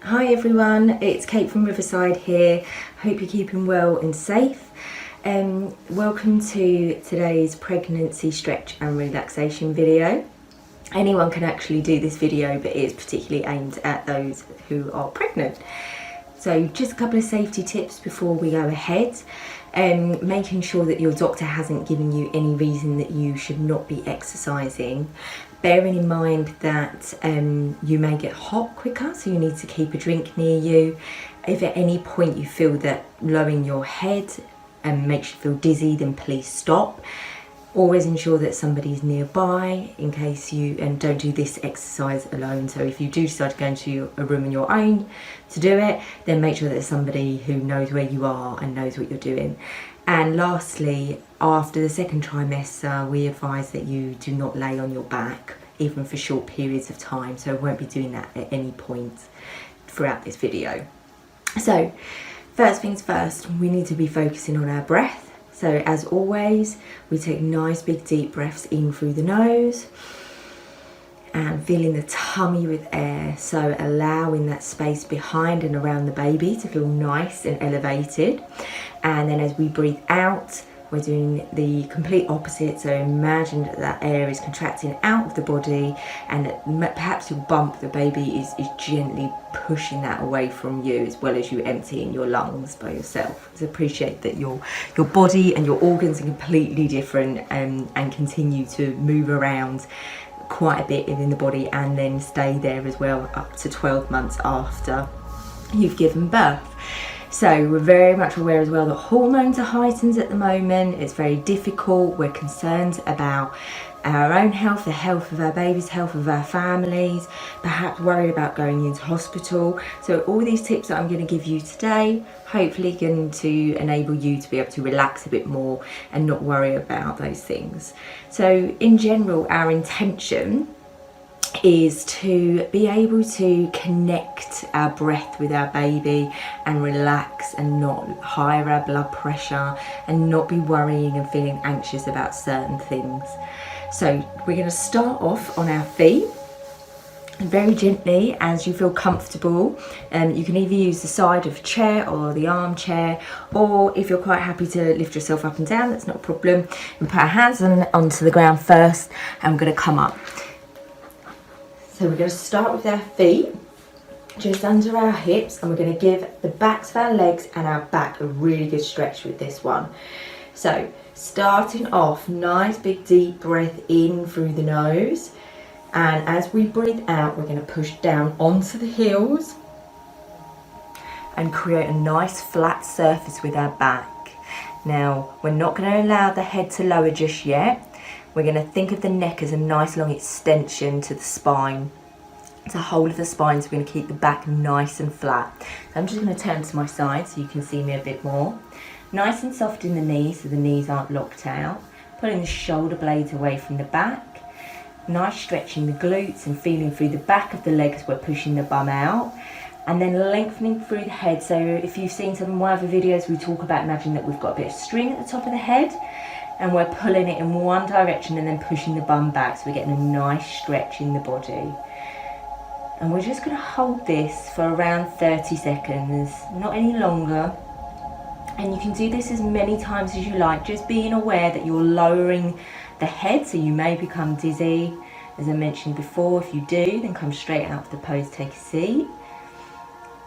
Hi everyone, it's Kate from Riverside here. Hope you're keeping well and safe. Welcome to today's pregnancy stretch and relaxation video. Anyone can actually do this video, but it is particularly aimed at those who are pregnant. So just a couple of safety tips before we go ahead. Making sure that your doctor hasn't given you any reason that you should not be exercising. Bearing in mind that you may get hot quicker, so you need to keep a drink near you. If at any point you feel that lowering your head makes you feel dizzy, then please stop. Always ensure that somebody's nearby in case and don't do this exercise alone. So if you do decide to go into a room on your own to do it, then make sure that there's somebody who knows where you are and knows what you're doing. And lastly, after the second trimester, we advise that you do not lay on your back, even for short periods of time. So I won't be doing that at any point throughout this video. So first things first, we need to be focusing on our breath. So as always, we take nice big deep breaths in through the nose and filling the tummy with air. So allowing that space behind and around the baby to feel nice and elevated. And then as we breathe out, we're doing the complete opposite. So imagine that air is contracting out of the body, and that perhaps you'll bump the baby is gently pushing that away from you, as well as you emptying your lungs by yourself. So appreciate that your body and your organs are completely different, and continue to move around quite a bit within the body, and then stay there as well up to 12 months after you've given birth. So we're very much aware as well that hormones are heightened at the moment. It's very difficult. We're concerned about our own health, the health of our babies, health of our families, perhaps worried about going into hospital. So all these tips that I'm going to give you today, hopefully going to enable you to be able to relax a bit more and not worry about those things. So in general, our intention is to be able to connect our breath with our baby and relax and not higher our blood pressure and not be worrying and feeling anxious about certain things. So we're going to start off on our feet very gently as you feel comfortable. You can either use the side of a chair or the armchair, or if you're quite happy to lift yourself up and down, that's not a problem. And put our hands onto the ground first, and we're going to come up. So we're going to start with our feet just under our hips, and we're going to give the backs of our legs and our back a really good stretch with this one. So starting off, nice big deep breath in through the nose, and as we breathe out, we're going to push down onto the heels and create a nice flat surface with our back. Now we're not going to allow the head to lower just yet. We're going to think of the neck as a nice long extension to the spine. It's a whole of the spine, so we're going to keep the back nice and flat. So I'm just going to turn to my side so you can see me a bit more. Nice and soft in the knees, so the knees aren't locked out. Pulling the shoulder blades away from the back. Nice stretching the glutes and feeling through the back of the leg as we're pushing the bum out. And then lengthening through the head. So if you've seen some of my other videos, we talk about imagining that we've got a bit of string at the top of the head, and we're pulling it in one direction and then pushing the bum back, so we're getting a nice stretch in the body. And we're just going to hold this for around 30 seconds, not any longer. And you can do this as many times as you like, just being aware that you're lowering the head, so you may become dizzy. As I mentioned before, if you do, then come straight out of the pose, take a seat.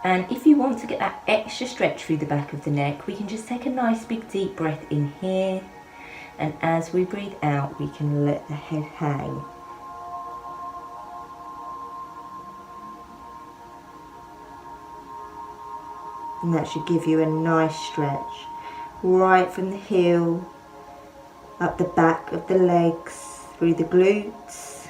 And if you want to get that extra stretch through the back of the neck, we can just take a nice big deep breath in here. And as we breathe out, we can let the head hang. And that should give you a nice stretch right from the heel, up the back of the legs, through the glutes.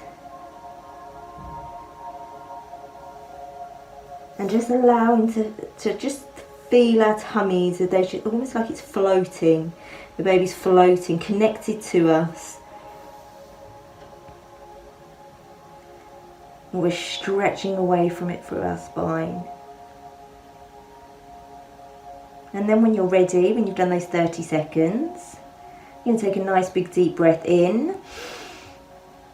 And just allowing to just feel our tummies, so they should, almost like it's floating. The baby's floating, connected to us. And we're stretching away from it through our spine. And then when you're ready, when you've done those 30 seconds, you can take a nice big deep breath in.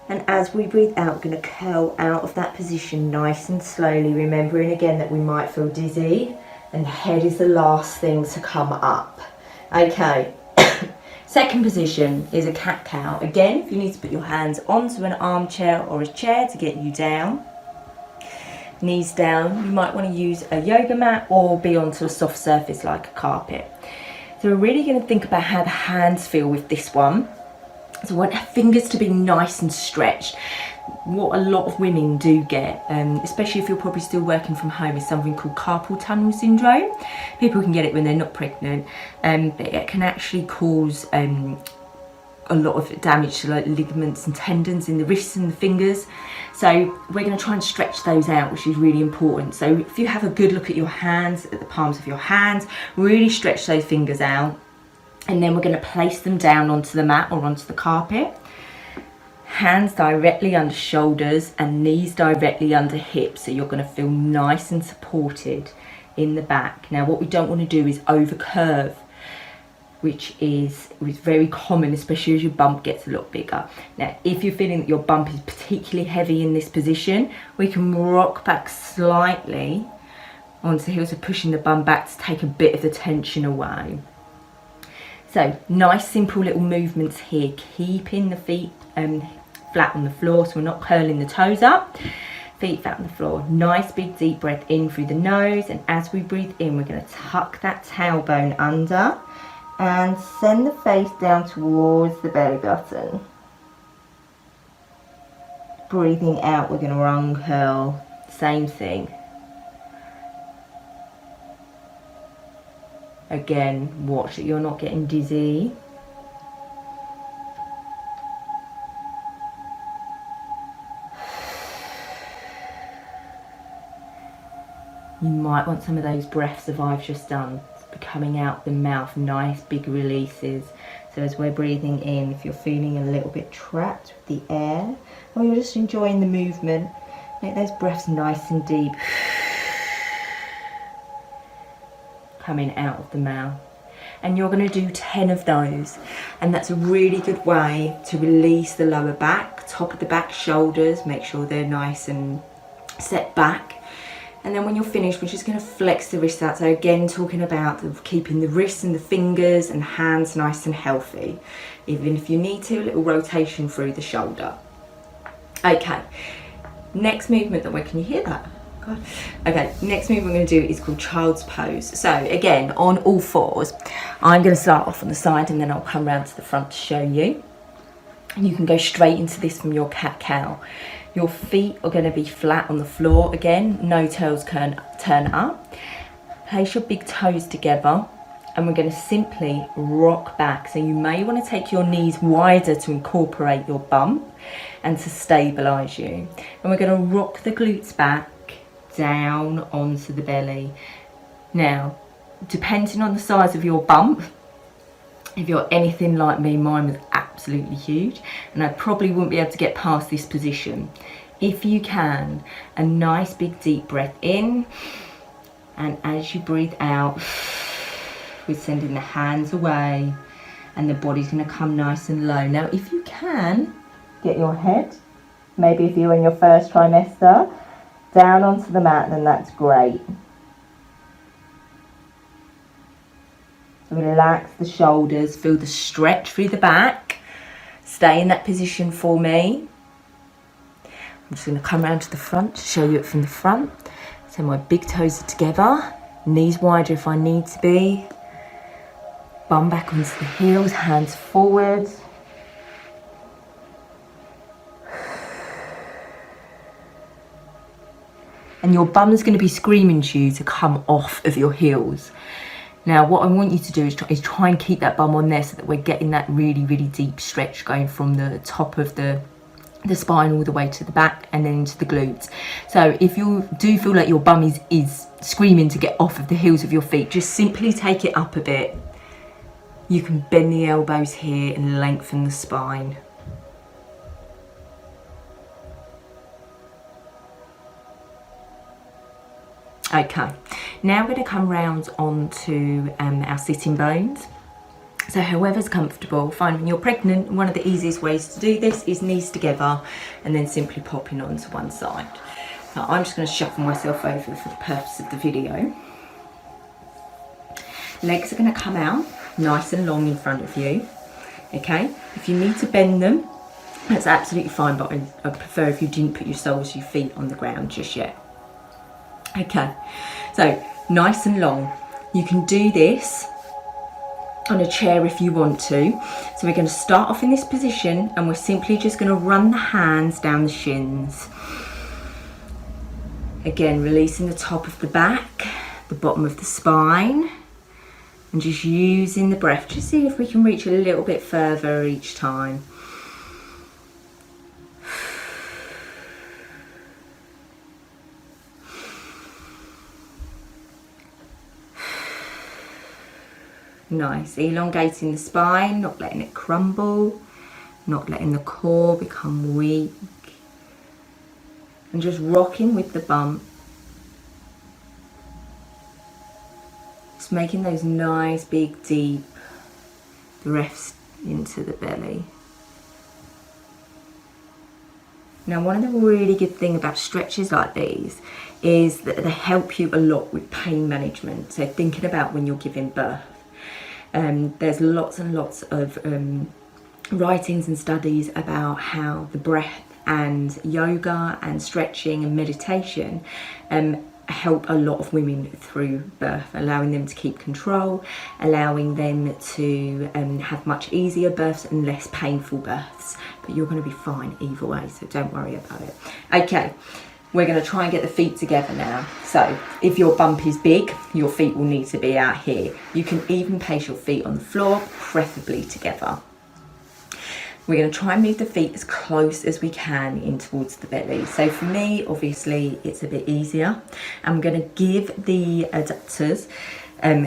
And as we breathe out, we're going to curl out of that position nice and slowly, remembering again that we might feel dizzy, and the head is the last thing to come up. Okay. Second position is a cat-cow. Again, if you need to put your hands onto an armchair or a chair to get you down, knees down, you might want to use a yoga mat or be onto a soft surface like a carpet. So we're really going to think about how the hands feel with this one. So I want our fingers to be nice and stretched. What a lot of women do get, especially if you're probably still working from home, is something called carpal tunnel syndrome. People can get it when they're not pregnant, but it can actually cause a lot of damage to like ligaments and tendons in the wrists and the fingers. So we're going to try and stretch those out, which is really important. So if you have a good look at your hands, at the palms of your hands, really stretch those fingers out. And then we're going to place them down onto the mat or onto the carpet. Hands directly under shoulders and knees directly under hips. So you're going to feel nice and supported in the back. Now what we don't want to do is over curve, which is very common, especially as your bump gets a lot bigger. Now, if you're feeling that your bump is particularly heavy in this position, we can rock back slightly onto the heels, so pushing the bum back to take a bit of the tension away. So, nice simple little movements here, keeping the feet flat on the floor, so we're not curling the toes up. Feet flat on the floor. Nice big deep breath in through the nose, and as we breathe in, we're going to tuck that tailbone under and send the face down towards the belly button. Breathing out, we're going to uncurl. Same thing. Again, watch that you're not getting dizzy. You might want some of those breaths that I've just done, coming out the mouth, nice big releases. So as we're breathing in, if you're feeling a little bit trapped with the air, or you're just enjoying the movement, make those breaths nice and deep, coming out of the mouth. And you're going to do 10 of those, and that's a really good way to release the lower back, top of the back, shoulders, make sure they're nice and set back. And then when you're finished, we're just going to flex the wrists out. So again, talking about keeping the wrists and the fingers and hands nice and healthy. Even if you need to, a little rotation through the shoulder. Okay, next movement can you hear that? God. Okay, next movement we're going to do is called child's pose. So again, on all fours, I'm going to start off on the side and then I'll come round to the front to show you. And you can go straight into this from your cat-cow. Your feet are going to be flat on the floor. Again, no toes turn up. Place your big toes together and we're going to simply rock back. So you may want to take your knees wider to incorporate your bump and to stabilise you. And we're going to rock the glutes back down onto the belly. Now, depending on the size of your bump, if you're anything like me, mine was absolutely huge and I probably wouldn't be able to get past this position. If you can, a nice big deep breath in, and as you breathe out, we're sending the hands away and the body's going to come nice and low. Now if you can, get your head, maybe if you're in your first trimester, down onto the mat, then that's great. Relax the shoulders, feel the stretch through the back. Stay in that position for me. I'm just going to come around to the front to show you it from the front. So my big toes are together, knees wider if I need to be. Bum back onto the heels, hands forward. And your bum's going to be screaming to you to come off of your heels. Now what I want you to do is try and keep that bum on there so that we're getting that really, really deep stretch going from the top of the spine all the way to the back and then into the glutes. So if you do feel like your bum is screaming to get off of the heels of your feet, just simply take it up a bit. You can bend the elbows here and lengthen the spine. Okay, now we're going to come round onto our sitting bones. So however's comfortable. Find when you're pregnant, one of the easiest ways to do this is knees together and then simply popping onto one side. Now I'm just going to shuffle myself over for the purpose of the video. Legs are going to come out nice and long in front of you. Okay, if you need to bend them, that's absolutely fine, but I prefer if you didn't put your soles of your feet on the ground just yet. Okay, so nice and long. You can do this on a chair if you want to. So we're going to start off in this position and we're simply just going to run the hands down the shins. Again, releasing the top of the back, the bottom of the spine, and just using the breath to see if we can reach a little bit further each time. Nice, elongating the spine, not letting it crumble, not letting the core become weak, and just rocking with the bump. Just making those nice, big, deep breaths into the belly. Now, one of the really good things about stretches like these is that they help you a lot with pain management. So thinking about when you're giving birth. There's lots and lots of writings and studies about how the breath and yoga and stretching and meditation help a lot of women through birth, allowing them to keep control, allowing them to have much easier births and less painful births. But you're going to be fine either way, so don't worry about it. Okay. We're going to try and get the feet together now. So if your bump is big, your feet will need to be out here. You can even place your feet on the floor, preferably together. We're going to try and move the feet as close as we can in towards the belly. So for me, obviously, it's a bit easier. I'm going to give the adductors,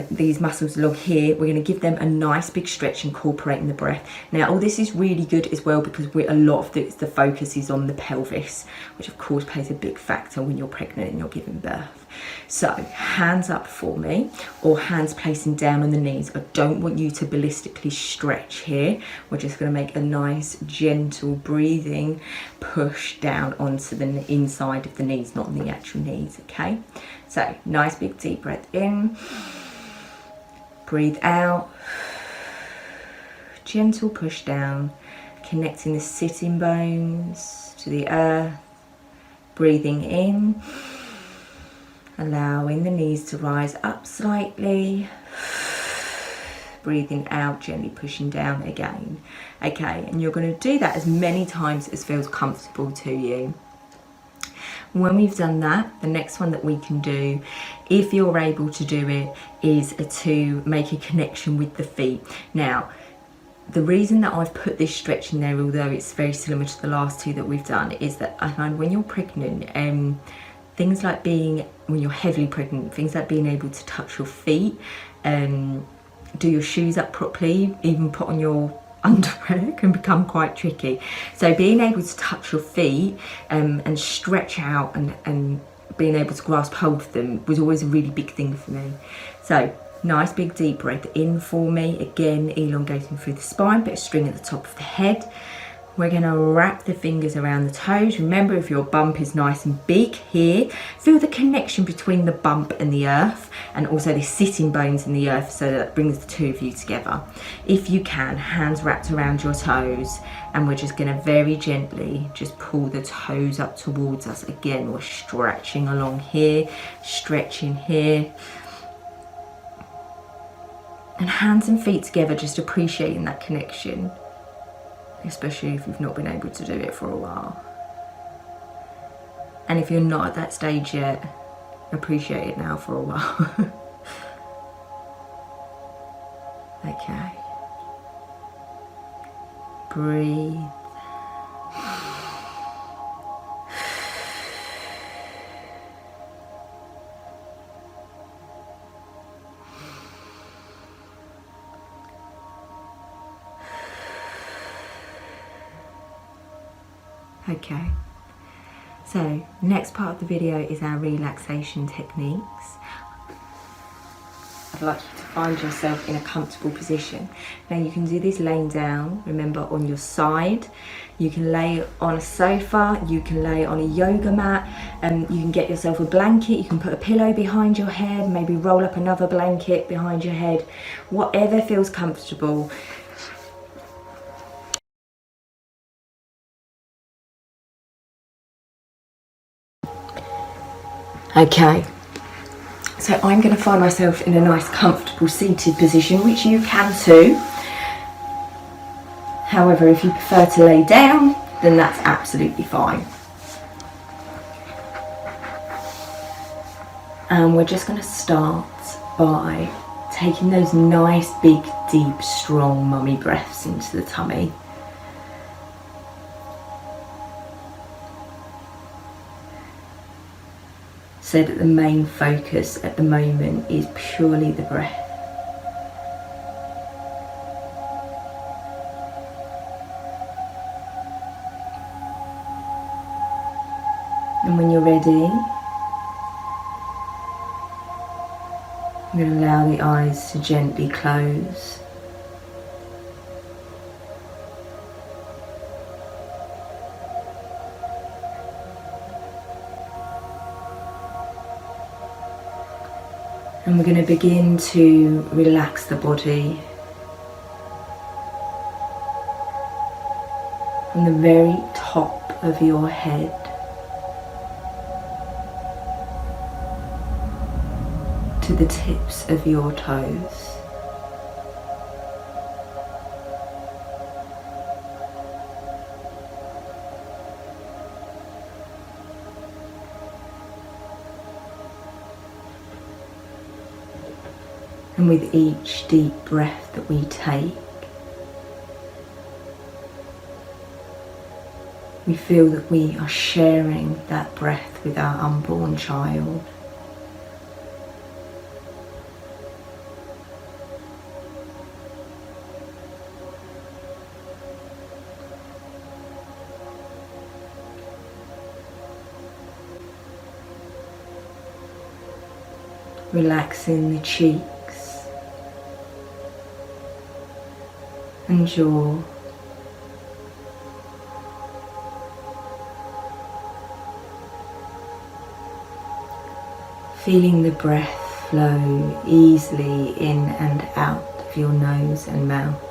these muscles along here, we're going to give them a nice big stretch, incorporating the breath. Now all this is really good as well because a lot of the focus is on the pelvis, which of course plays a big factor when you're pregnant and you're giving birth. So hands up for me, or hands placing down on the knees. I don't want you to ballistically stretch here. We're just going to make a nice gentle breathing push down onto the inside of the knees, not on the actual knees. Okay, so nice big deep breath in. Breathe out, gentle push down, connecting the sitting bones to the earth. Breathing in, allowing the knees to rise up slightly. Breathing out, gently pushing down again. Okay, and you're going to do that as many times as feels comfortable to you. When we've done that, the next one that we can do, if you're able to do it, is to make a connection with the feet. Now, the reason that I've put this stretch in there, although it's very similar to the last two that we've done, is that I find when you're pregnant, things like when you're heavily pregnant, things like being able to touch your feet, do your shoes up properly, even put on your underwear can become quite tricky. So being able to touch your feet and stretch out and being able to grasp hold of them was always a really big thing for me. So nice big deep breath in for me, again elongating through the spine, bit of string at the top of the head. We're going to wrap the fingers around the toes. Remember, if your bump is nice and big here, feel the connection between the bump and the earth, and also the sitting bones in the earth, so that brings the two of you together. If you can, hands wrapped around your toes, and we're just going to very gently just pull the toes up towards us. Again, we're stretching along here, stretching here. And hands and feet together, just appreciating that connection. Especially if you've not been able to do it for a while. And if you're not at that stage yet, appreciate it now for a while. Okay. Breathe. Okay, so next part of the video is our relaxation techniques. I'd like you to find yourself in a comfortable position. Now you can do this laying down, remember, on your side. You can lay on a sofa, you can lay on a yoga mat, you can get yourself a blanket, you can put a pillow behind your head, maybe roll up another blanket behind your head, whatever feels comfortable. Okay, so I'm going to find myself in a nice comfortable seated position, which you can too. However, if you prefer to lay down, then that's absolutely fine. And we're just going to start by taking those nice, big, deep, strong mummy breaths into the tummy. So that the main focus at the moment is purely the breath. And when you're ready, I'm going to allow the eyes to gently close. And we're going to begin to relax the body from the very top of your head to the tips of your toes. And with each deep breath that we take, we feel that we are sharing that breath with our unborn child. Relaxing the cheeks and jaw. Feeling the breath flow easily in and out of your nose and mouth.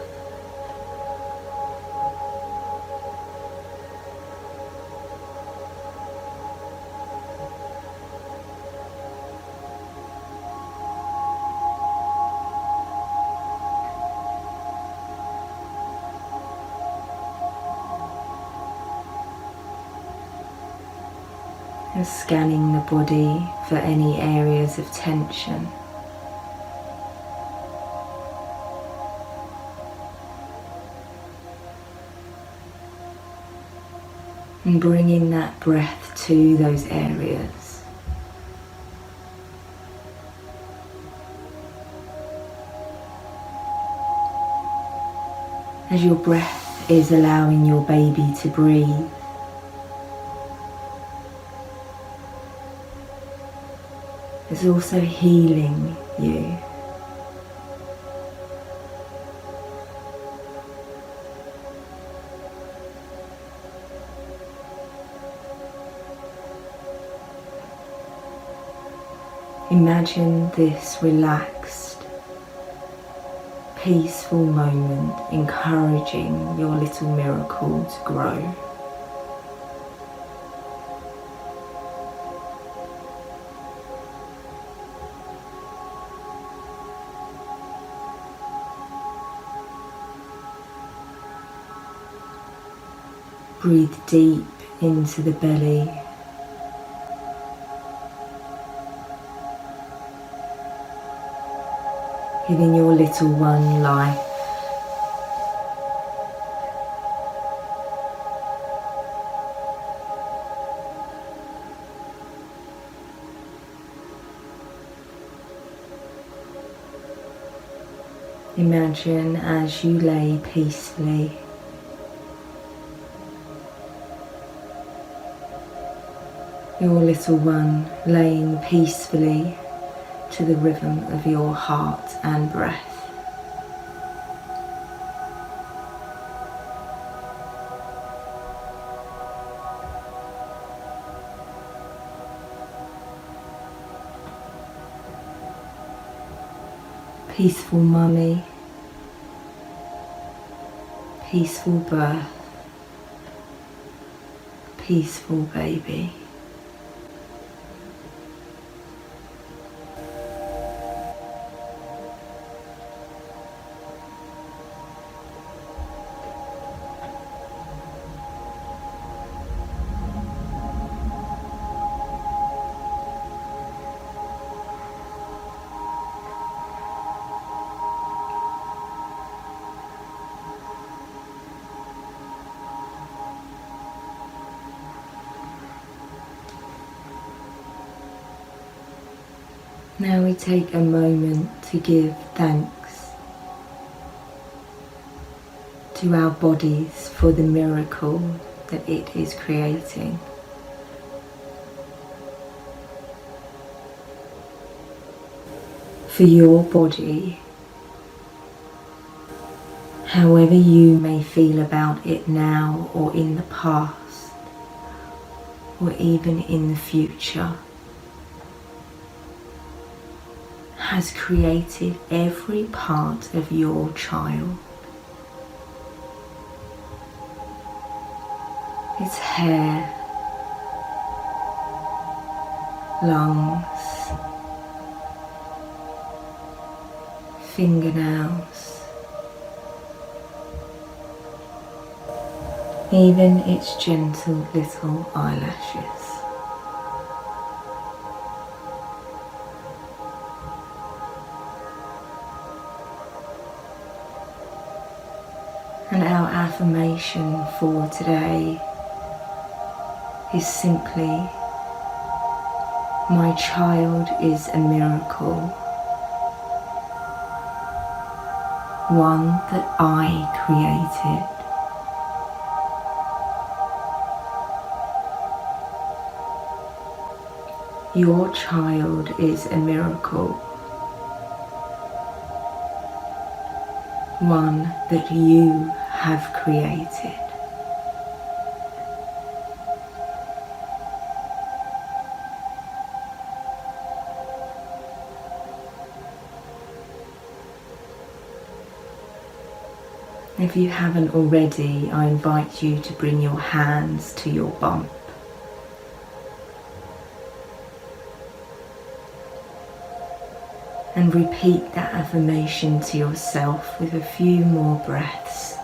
And scanning the body for any areas of tension. And bringing that breath to those areas. As your breath is allowing your baby to breathe, it's also healing you. Imagine this relaxed, peaceful moment encouraging your little miracle to grow. Breathe deep into the belly. Giving your little one life. Imagine as you lay peacefully, your little one laying peacefully to the rhythm of your heart and breath. Peaceful mummy, peaceful birth, peaceful baby. Now we take a moment to give thanks to our bodies for the miracle that it is creating. For your body, however you may feel about it now or in the past or even in the future, has created every part of your child. Its hair, lungs, fingernails, even its gentle little eyelashes. And our affirmation for today is simply, my child is a miracle, one that I created. Your child is a miracle, one that you have created. If you haven't already, I invite you to bring your hands to your bump. And repeat that affirmation to yourself with a few more breaths.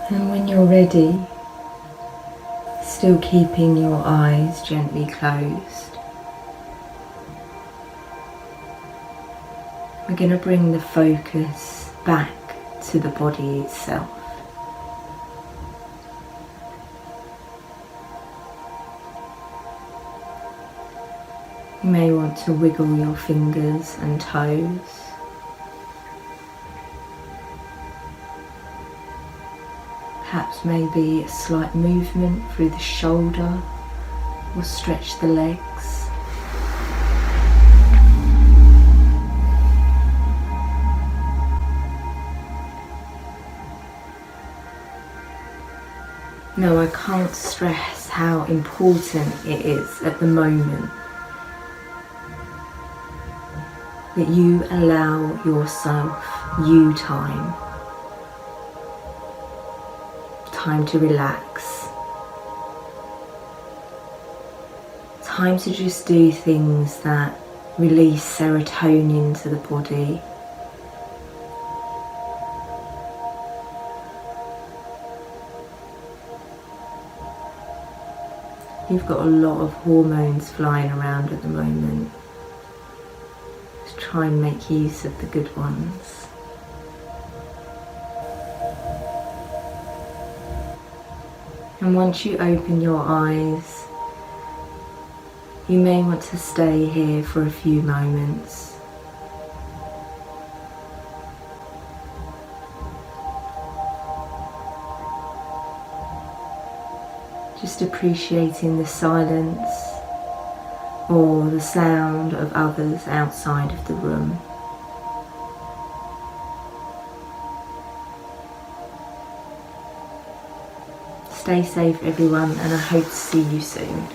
And when you're ready, still keeping your eyes gently closed, we're going to bring the focus back to the body itself. You may want to wiggle your fingers and toes. Perhaps maybe a slight movement through the shoulder or stretch the legs. No, I can't stress how important it is at the moment that you allow yourself you time to relax, time to just do things that release serotonin to the body, You've got a lot of hormones flying around at the moment. Just try and make use of the good ones. And once you open your eyes, you may want to stay here for a few moments. Just appreciating the silence or the sound of others outside of the room. Stay safe, everyone, and I hope to see you soon.